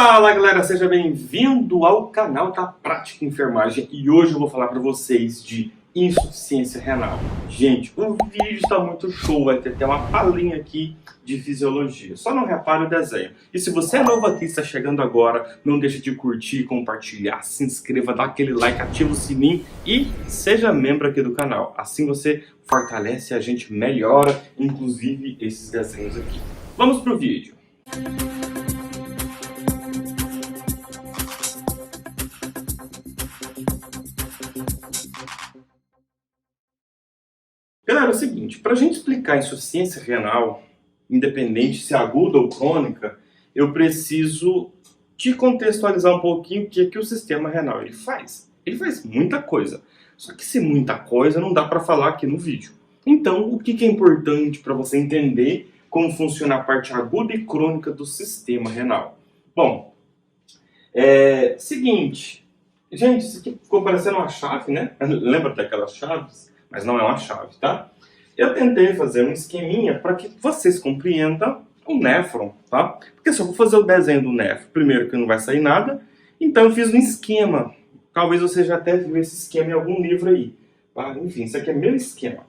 Fala galera, seja bem-vindo ao canal da Prática Enfermagem e hoje eu vou falar para vocês de insuficiência renal. Gente, o vídeo está muito show, vai ter até uma palhinha aqui de fisiologia, só não repare o desenho. E se você é novo aqui, está chegando agora, não deixe de curtir, compartilhar, se inscreva, dá aquele like, ativa o sininho e seja membro aqui do canal. Assim você fortalece a gente, melhora inclusive esses desenhos aqui. Vamos pro vídeo. Galera, é o seguinte, para a gente explicar a insuficiência renal, independente se é aguda ou crônica, eu preciso te contextualizar um pouquinho o que o sistema renal ele faz. Ele faz muita coisa, só que se muita coisa não dá para falar aqui no vídeo. Então, o que é importante para você entender como funciona a parte aguda e crônica do sistema renal? Bom, seguinte, gente, isso aqui ficou parecendo uma chave, né? Lembra daquelas chaves? Mas não é uma chave, tá? Eu tentei fazer um esqueminha para que vocês compreendam o néfron, tá? Porque se eu vou fazer o desenho do néfron, primeiro que não vai sair nada, então eu fiz um esquema. Talvez você já até viu esse esquema em algum livro aí, tá? Enfim, isso aqui é meu esquema.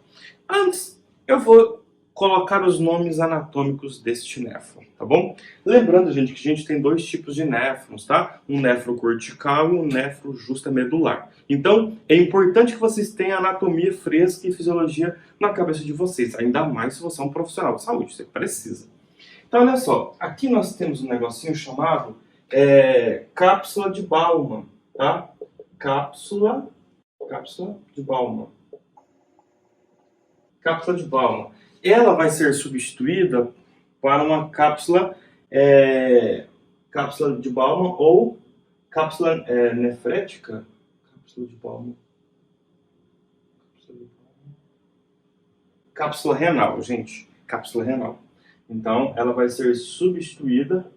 Antes, eu vou colocar os nomes anatômicos deste néfron, tá bom? Lembrando, gente, que a gente tem dois tipos de néfrons, tá? Um néfron cortical e um néfron justamedular. Então, é importante que vocês tenham anatomia fresca e fisiologia na cabeça de vocês, ainda mais se você é um profissional de saúde, você precisa. Então, olha só, aqui nós temos um negocinho chamado cápsula de Bowman, tá? Cápsula de Bowman. Cápsula de Bowman. Ela vai ser substituída para uma cápsula de Bowman ou cápsula nefrética. Cápsula de Bowman. Cápsula renal, gente. Cápsula renal. Então, ela vai ser substituída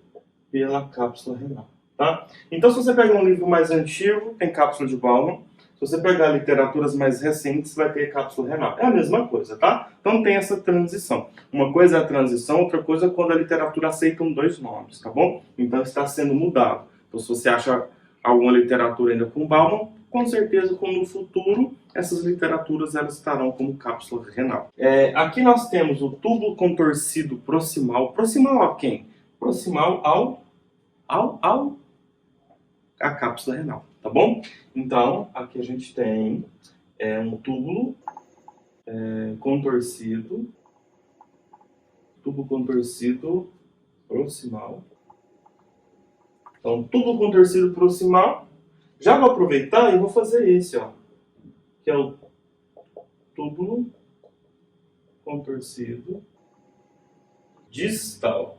pela cápsula renal, tá? Então, se você pegar um livro mais antigo, tem cápsula de Bowman. Se você pegar literaturas mais recentes, vai ter cápsula renal. É a mesma coisa, tá? Então tem essa transição. Uma coisa é a transição, outra coisa é quando a literatura aceita dois nomes, tá bom? Então está sendo mudado. Então se você acha alguma literatura ainda com Bowman, com certeza como no futuro, essas literaturas elas estarão como cápsula renal. Aqui nós temos o túbulo contorcido proximal. Proximal a quem? Proximal a cápsula renal, tá bom? Então, aqui a gente tem um túbulo contorcido proximal. Então, túbulo contorcido proximal. Já vou aproveitar e vou fazer esse, ó, que é o túbulo contorcido distal.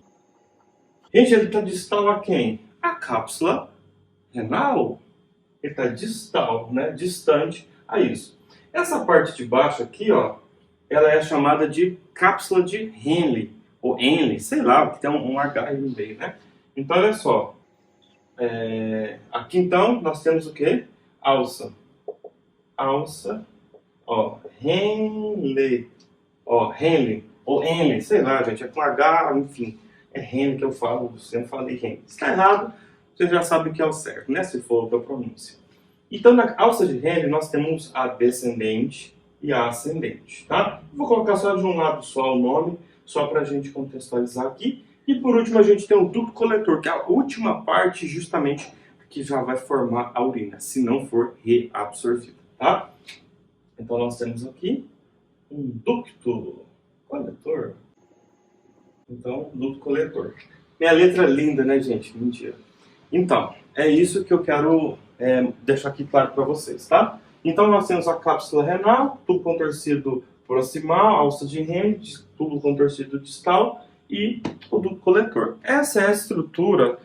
Gente, ele está distal a quem? A cápsula renal. Ele está distal, né? Distante a isso. Essa parte de baixo aqui, ó, ela é chamada de cápsula de Henle, ou Henle, sei lá, que tem um H aí no meio, né? Então, olha só. Aqui, então, nós temos o quê? Alça, ó, Henle, ó, Henle, ou Henle, sei lá, gente, é com H, enfim, é Henle que eu falo, eu sempre falei Henle. Se está errado, você já sabe o que é o certo, né? Se for outra pronúncia. Então, na alça de Henle, nós temos a descendente e a ascendente, tá? Vou colocar só de um lado só o nome, só para a gente contextualizar aqui. E por último, a gente tem o ducto coletor, que é a última parte, justamente, que já vai formar a urina, se não for reabsorvida, tá? Então, nós temos aqui um ducto coletor. Então, ducto coletor. Minha letra é linda, né, gente? Mentira. Então, é isso que eu quero deixar aqui claro para vocês, tá? Então, nós temos a cápsula renal, tubo contorcido proximal, alça de Henle, tubo contorcido distal e o ducto coletor. Essa é a estrutura,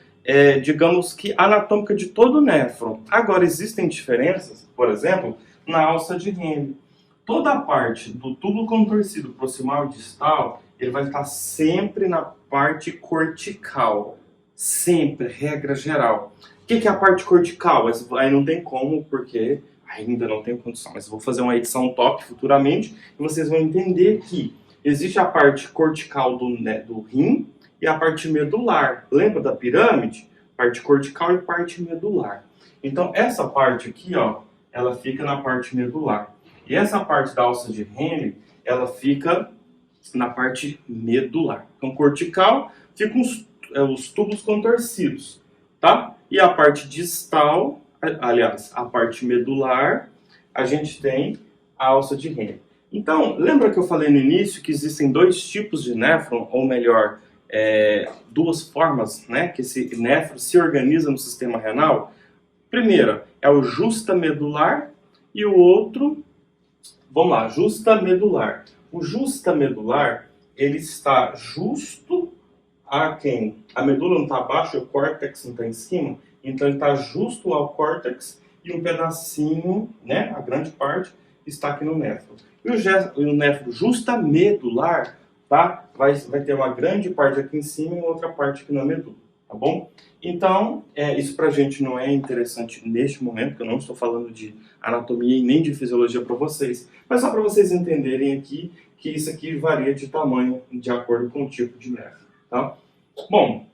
digamos que anatômica de todo o néfron. Agora, existem diferenças, por exemplo, na alça de Henle. Toda a parte do tubo contorcido proximal e distal, ele vai estar sempre na parte cortical. Sempre, regra geral. O que é a parte cortical? Aí não tem como, porque ainda não tenho condição. Mas eu vou fazer uma edição top futuramente e vocês vão entender que existe a parte cortical do rim e a parte medular. Lembra da pirâmide? parte cortical e parte medular. Então, essa parte aqui, ó, ela fica na parte medular. E essa parte da alça de Henle, ela fica na parte medular. Então, cortical, ficam os tubos contorcidos, tá? E a parte distal, aliás, a parte medular, a gente tem a alça de Henle. Então, lembra que eu falei no início que existem dois tipos de néfron, ou melhor, duas formas, né, que esse néfron se organiza no sistema renal? Primeira é o justamedular e o outro, vamos lá, justamedular. O justamedular, ele está justo a quem? A medula não está abaixo, o córtex não está em cima, então ele está justo ao córtex e um pedacinho, né, a grande parte, está aqui no néfron. E o néfron justamedular, tá, vai ter uma grande parte aqui em cima e uma outra parte aqui na medula, tá bom? Então, isso pra gente não é interessante neste momento, porque eu não estou falando de anatomia e nem de fisiologia para vocês, mas só para vocês entenderem aqui que isso aqui varia de tamanho de acordo com o tipo de néfron, tá? Bom,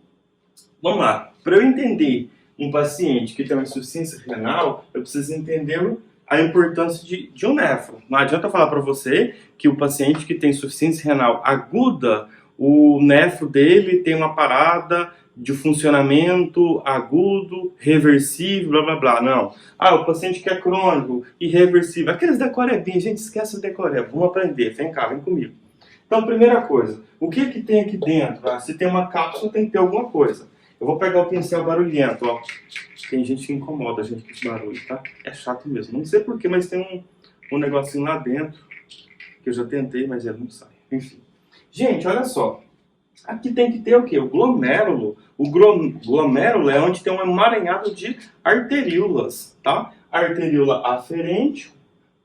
vamos lá. Para eu entender um paciente que tem uma insuficiência renal, eu preciso entender a importância de um néfron. Não adianta eu falar para você que o paciente que tem insuficiência renal aguda, o néfron dele tem uma parada de funcionamento agudo, reversível, blá blá blá. Não. O paciente que é crônico, irreversível. Aqueles decorebinhos, gente, esquece o decoreba. Vamos aprender. Vem cá, vem comigo. Então, primeira coisa, o que que tem aqui dentro? Se tem uma cápsula, tem que ter alguma coisa. Eu vou pegar o pincel barulhento, ó. Tem gente que incomoda a gente com esse barulho, tá? É chato mesmo. Não sei porquê, mas tem um negocinho lá dentro que eu já tentei, mas ele não sai. Enfim. Gente, olha só. Aqui tem que ter o quê? O glomérulo. O glomérulo é onde tem um emaranhado de arteríolas, tá? Arteríola aferente,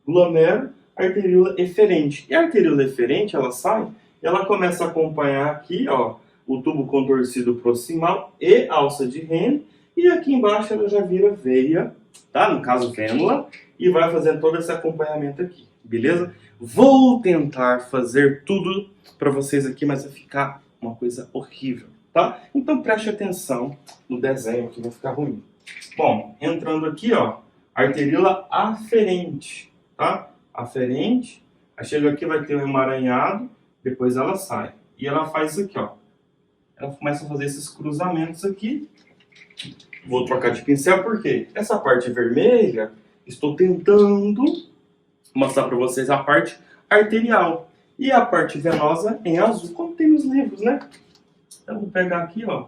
glomérulo, arteríola eferente. E a arteríola eferente, ela sai e ela começa a acompanhar aqui, ó, o tubo contorcido proximal e alça de Henle. E aqui embaixo ela já vira veia, tá? No caso, vênula, e vai fazendo todo esse acompanhamento aqui, beleza? Vou tentar fazer tudo para vocês aqui, mas vai ficar uma coisa horrível, tá? Então preste atenção no desenho que vai ficar ruim. Bom, entrando aqui, ó, arteríola aferente, tá? Aferente, aí chega aqui, vai ter um emaranhado, depois ela sai. E ela faz isso aqui, ó. Ela começa a fazer esses cruzamentos aqui. Vou trocar de pincel porque essa parte vermelha, estou tentando mostrar para vocês a parte arterial. E a parte venosa em azul, como tem nos livros, né? Então, vou pegar aqui, ó.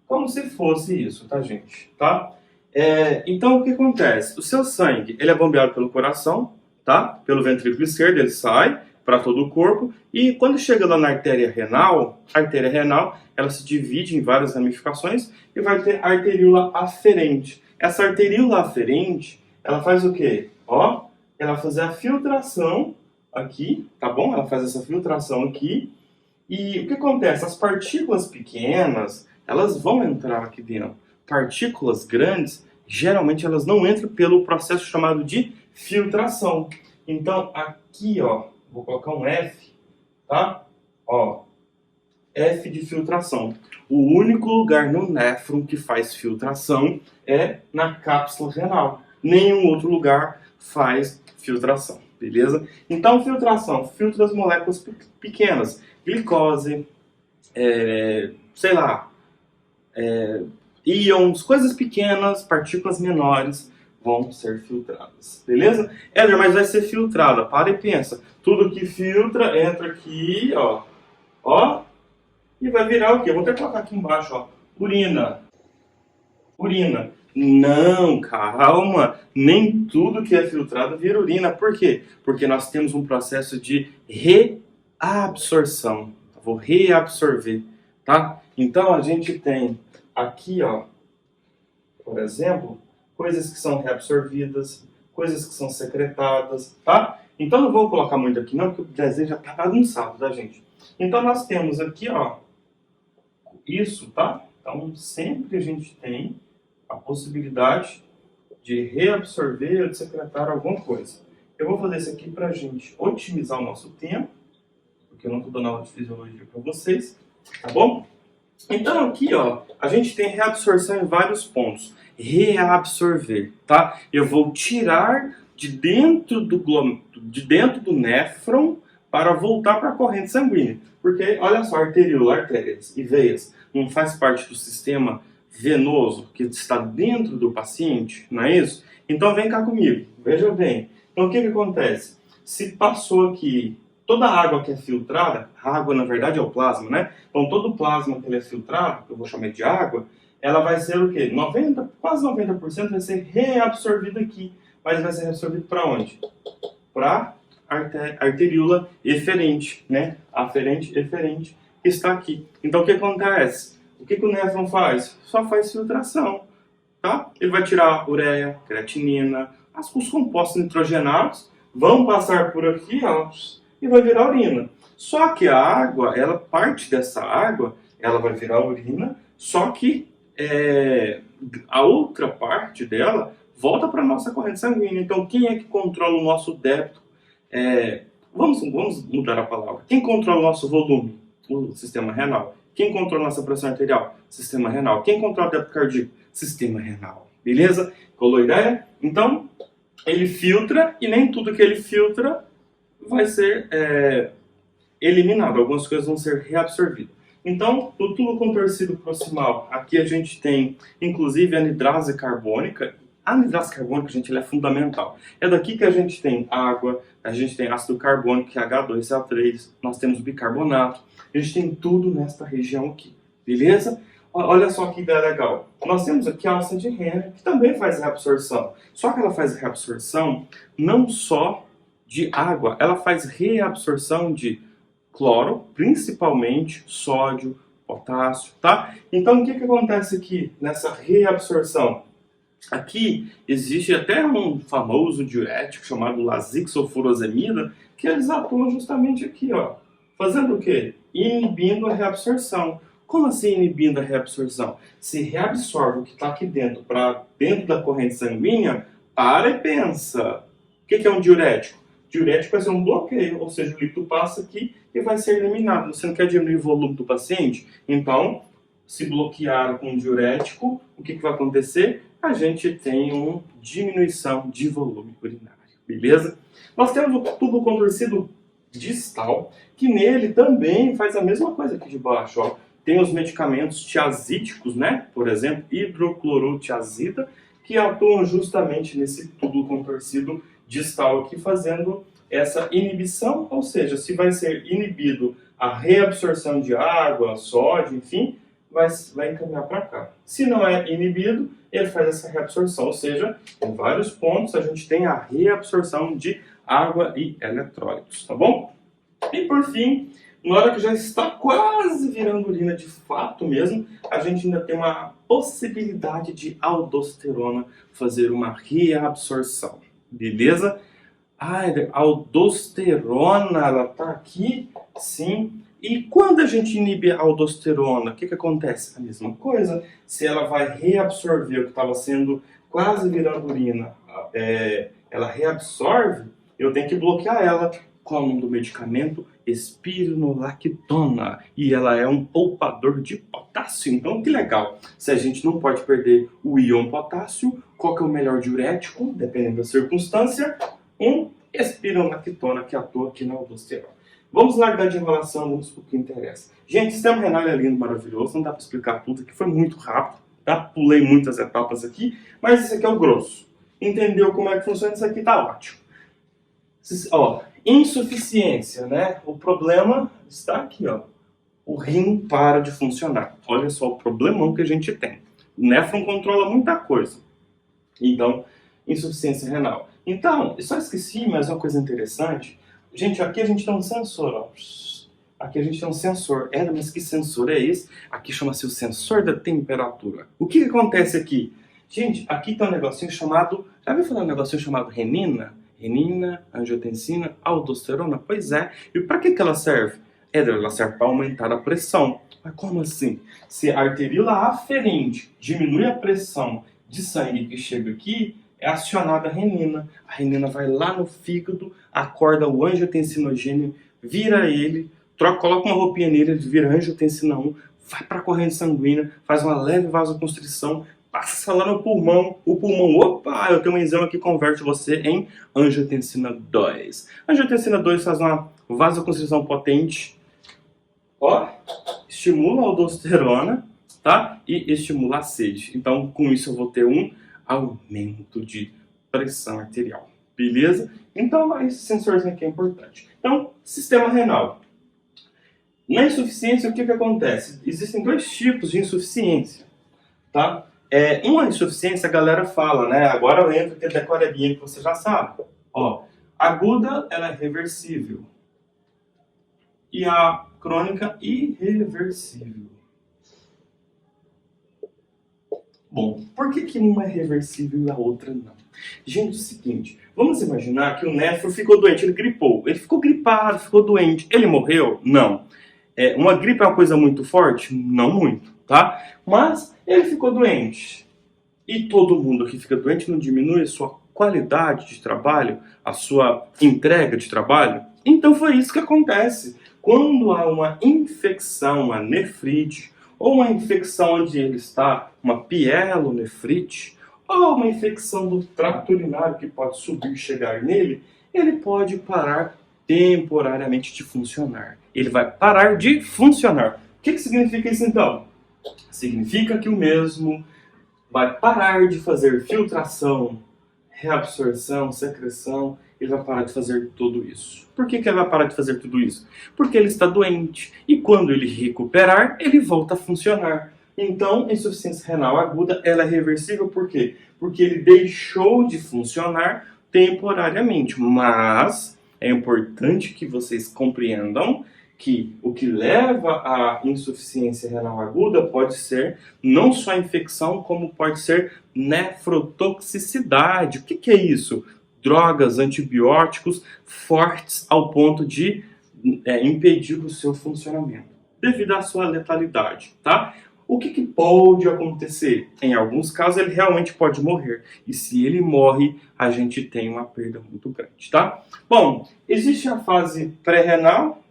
Como se fosse isso, tá, gente? Tá? Então, o que acontece? O seu sangue, ele é bombeado pelo coração, tá? Pelo ventrículo esquerdo, ele sai para todo o corpo. E quando chega lá na artéria renal, a artéria renal, ela se divide em várias ramificações e vai ter a arteríola aferente. Essa arteríola aferente, ela faz o quê? Ó, ela faz a filtração aqui, tá bom? Ela faz essa filtração aqui. E o que acontece? As partículas pequenas, elas vão entrar aqui dentro. Partículas grandes, geralmente elas não entram pelo processo chamado de filtração. Então, aqui, ó, vou colocar um F, tá? Ó, F de filtração. O único lugar no néfron que faz filtração é na cápsula renal. Nenhum outro lugar faz filtração, beleza? Então, filtração, filtra as moléculas pequenas. Glicose, sei lá, íons, coisas pequenas, partículas menores vão ser filtradas, beleza? Éder, mas vai ser filtrada. Para e pensa. Tudo que filtra entra aqui, ó. Ó. E vai virar o quê? Eu vou até colocar aqui embaixo, ó. Urina. Urina. Não, calma. Nem tudo que é filtrado vira urina. Por quê? Porque nós temos um processo de reabsorção. Eu vou reabsorver, tá? Então a gente tem aqui, ó, por exemplo, coisas que são reabsorvidas, coisas que são secretadas, tá? Então não vou colocar muito aqui não, porque o desenho já tá bagunçado, tá, gente? Então nós temos aqui, ó, isso, tá? Então sempre a gente tem a possibilidade de reabsorver ou de secretar alguma coisa. Eu vou fazer isso aqui pra gente otimizar o nosso tempo, porque eu não tô dando aula de fisiologia para vocês, tá bom? Então aqui, ó, a gente tem reabsorção em vários pontos. Reabsorver, tá? Eu vou tirar de dentro do néfron para voltar para a corrente sanguínea. Porque, olha só, arteríola, artérias e veias não faz parte do sistema venoso que está dentro do paciente, não é isso? Então vem cá comigo, veja bem. Então o que acontece? Se passou aqui toda a água que é filtrada, a água na verdade é o plasma, né? Então todo o plasma que ele é filtrado, que eu vou chamar de água, ela vai ser o quê? 90, quase 90% vai ser reabsorvido aqui. Mas vai ser reabsorvido para onde? Para arteríola eferente, né? Aferente, eferente, que está aqui. Então o que acontece? O que o néfron faz? Só faz filtração, tá? Ele vai tirar ureia, creatinina, os compostos nitrogenados, vão passar por aqui, ó, e vai virar urina. Só que a água, parte dessa água, ela vai virar urina, só que a outra parte dela volta para a nossa corrente sanguínea. Então, quem é que controla o nosso débito? Vamos mudar a palavra. Quem controla o nosso volume? O sistema renal. Quem controla a nossa pressão arterial? Sistema renal. Quem controla o débito cardíaco? Sistema renal. Beleza? Colou a ideia? Então, ele filtra e nem tudo que ele filtra vai ser eliminado. Algumas coisas vão ser reabsorvidas. Então, no tubo contorcido proximal, aqui a gente tem, inclusive, a anidrase carbônica. A anidrase carbônica, gente, ela é fundamental. É daqui que a gente tem água, a gente tem ácido carbônico, que é H2CO3, nós temos bicarbonato, a gente tem tudo nesta região aqui, beleza? Olha só que ideia legal. Nós temos aqui a alça de Henle, que também faz reabsorção. Só que ela faz reabsorção não só de água, ela faz reabsorção de cloro, principalmente sódio, potássio, tá? Então o que acontece aqui nessa reabsorção? Aqui existe até um famoso diurético chamado lasixofurosemida, que eles atuam justamente aqui, ó. Fazendo o quê? Inibindo a reabsorção. Como assim inibindo a reabsorção? Se reabsorve o que está aqui dentro para dentro da corrente sanguínea, para e pensa. O que é um diurético? Diurético vai ser um bloqueio, ou seja, o líquido passa aqui e vai ser eliminado. Você não quer diminuir o volume do paciente? Então, se bloquear com um diurético, o que vai acontecer? A gente tem uma diminuição de volume urinário, beleza? Nós temos o tubo contorcido distal, que nele também faz a mesma coisa aqui de baixo, ó. Tem os medicamentos tiazídicos, né? Por exemplo, hidroclorotiazida, que atuam justamente nesse tubo contorcido distal aqui, fazendo essa inibição, ou seja, se vai ser inibido a reabsorção de água, sódio, enfim, vai encaminhar para cá. Se não é inibido, ele faz essa reabsorção, ou seja, em vários pontos a gente tem a reabsorção de água e eletrólitos, tá bom? E por fim, na hora que já está quase virando urina de fato mesmo, a gente ainda tem uma possibilidade de aldosterona fazer uma reabsorção, beleza? Ah, a aldosterona, ela tá aqui, sim. E quando a gente inibe a aldosterona, o que acontece? A mesma coisa. Se ela vai reabsorver o que estava sendo quase virando urina, ela reabsorve, eu tenho que bloquear ela com o nome do medicamento espironolactona. E ela é um poupador de potássio. Então, que legal. Se a gente não pode perder o íon potássio, qual que é o melhor diurético? Dependendo da circunstância, um espironolactona que atua aqui na aldosterona. Vamos largar de enrolação, vamos para o que interessa. Gente, o sistema renal é lindo, maravilhoso, não dá para explicar tudo aqui, foi muito rápido, tá? Pulei muitas etapas aqui, mas esse aqui é o grosso. Entendeu como é que funciona? Isso aqui tá ótimo. Ó, insuficiência, né? O problema está aqui, ó. O rim para de funcionar. Olha só o problemão que a gente tem. O néfron controla muita coisa. Então, insuficiência renal. Então, eu só esqueci, mas uma coisa interessante. Gente, aqui a gente tem um sensor, ó. Aqui a gente tem um sensor. Mas que sensor é esse? Aqui chama-se o sensor da temperatura. O que acontece aqui? Gente, aqui tem um negocinho chamado... Já ouviu falar um negocinho chamado renina? Renina, angiotensina, aldosterona? Pois é. E para que ela serve? Ela serve para aumentar a pressão. Mas como assim? Se a arteríola aferente diminui a pressão de sangue que chega aqui, é acionada a renina. A renina vai lá no fígado, acorda o angiotensinogênio, vira ele, coloca uma roupinha nele, ele vira angiotensina 1, vai para a corrente sanguínea, faz uma leve vasoconstrição, passa lá no pulmão, o pulmão, opa, eu tenho uma enzima que converte você em angiotensina 2. A angiotensina 2 faz uma vasoconstrição potente, ó, estimula a aldosterona, tá? E estimula a sede. Então, com isso eu vou ter um aumento de pressão arterial, beleza? Então, esse sensorzinho aqui é importante. Então, sistema renal. Na insuficiência, o que acontece? Existem dois tipos de insuficiência, tá? Uma insuficiência, a galera fala, né? Agora eu entro aquele decorebinha que você já sabe. Ó, aguda, ela é reversível. E a crônica, irreversível. Bom, por que uma é reversível e a outra não? Gente, é o seguinte, vamos imaginar que o nefro ficou doente, ele gripou. Ele ficou gripado, ficou doente. Ele morreu? Não. Uma gripe é uma coisa muito forte? Não muito, tá? Mas ele ficou doente. E todo mundo que fica doente não diminui a sua qualidade de trabalho, a sua entrega de trabalho? Então foi isso que acontece. Quando há uma infecção, uma nefrite, ou uma infecção onde ele está, uma pielonefrite, ou uma infecção do trato urinário que pode subir e chegar nele, ele pode parar temporariamente de funcionar. Ele vai parar de funcionar. O que significa isso então? Significa que o mesmo vai parar de fazer filtração, reabsorção, secreção, ele vai parar de fazer tudo isso. Por que ele vai parar de fazer tudo isso? Porque ele está doente. E quando ele recuperar, ele volta a funcionar. Então, a insuficiência renal aguda, ela é reversível por quê? Porque ele deixou de funcionar temporariamente. Mas é importante que vocês compreendam que o que leva à insuficiência renal aguda pode ser não só a infecção, como pode ser nefrotoxicidade. O que é isso? Drogas, antibióticos fortes ao ponto de impedir o seu funcionamento, devido à sua letalidade, tá? O que pode acontecer? Em alguns casos ele realmente pode morrer. E se ele morre, a gente tem uma perda muito grande, tá? Bom, existe a fase pré-renal,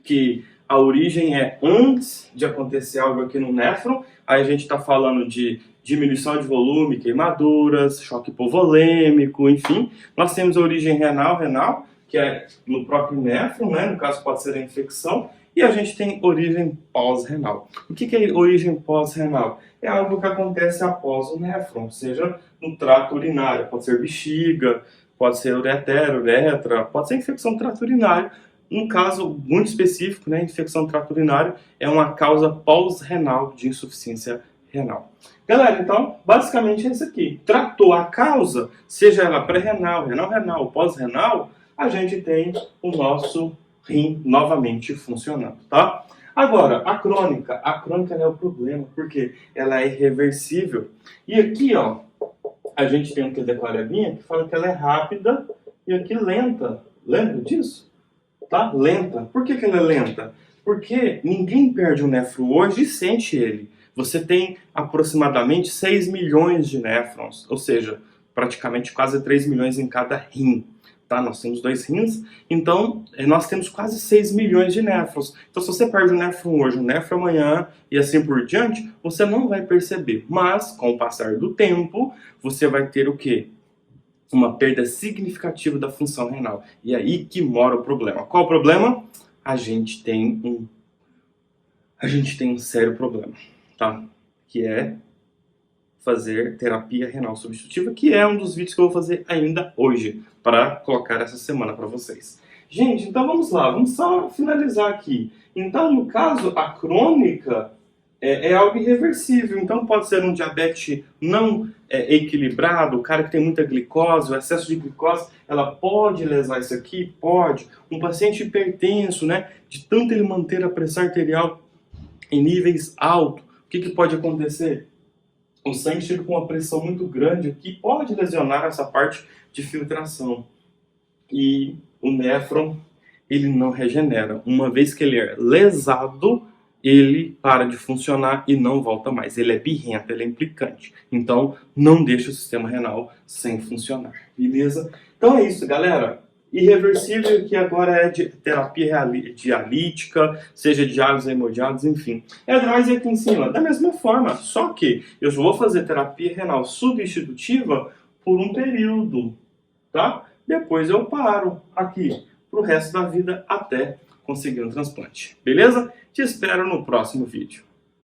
que a origem é antes de acontecer algo aqui no néfron. Aí a gente está falando de diminuição de volume, queimaduras, choque hipovolêmico, enfim. Nós temos a origem renal, que é no próprio néfron, né? No caso pode ser a infecção. E a gente tem origem pós-renal. O que é origem pós-renal? É algo que acontece após o néfron, ou seja, no trato urinário. Pode ser bexiga, pode ser uretra, pode ser infecção do trato urinário. Um caso muito específico, né, infecção do trato urinário, é uma causa pós-renal de insuficiência renal. Galera, então, basicamente é isso aqui. Tratou a causa, seja ela pré-renal, renal-renal, pós-renal, a gente tem o nosso rim novamente funcionando, tá? Agora, a crônica é o problema, porque ela é irreversível. E aqui, ó, a gente tem um decorebinha que fala que ela é rápida e aqui lenta. Lembra disso? Tá? Lenta. Por que ela é lenta? Porque ninguém perde um néfron hoje e sente ele. Você tem aproximadamente 6 milhões de néfrons, ou seja, praticamente quase 3 milhões em cada rim. Tá? Nós temos 2 rins, então nós temos quase 6 milhões de néfrons. Então se você perde um néfron hoje, um néfron amanhã e assim por diante, você não vai perceber. Mas com o passar do tempo, você vai ter o quê? Uma perda significativa da função renal. E aí que mora o problema. Qual o problema? A gente tem um sério problema, tá? Que é fazer terapia renal substitutiva, que é um dos vídeos que eu vou fazer ainda hoje, para colocar essa semana para vocês. Gente, então vamos lá, vamos só finalizar aqui. Então, no caso, a crônica é algo irreversível, então pode ser um diabetes não equilibrado, o cara que tem muita glicose, o excesso de glicose, ela pode lesar isso aqui? Pode. Um paciente hipertenso, né, de tanto ele manter a pressão arterial em níveis altos, o que pode acontecer? O sangue chega com uma pressão muito grande aqui, pode lesionar essa parte de filtração. E o néfron, ele não regenera. Uma vez que ele é lesado, ele para de funcionar e não volta mais. Ele é birrento, ele é implicante. Então, não deixa o sistema renal sem funcionar. Beleza? Então é isso, galera. irreversível, que agora é de terapia dialítica, seja diálise, hemodiálise, enfim. É a Adviser que ensina da mesma forma, só que eu vou fazer terapia renal substitutiva por um período, tá? Depois eu paro aqui pro resto da vida até conseguir um transplante, beleza? Te espero no próximo vídeo.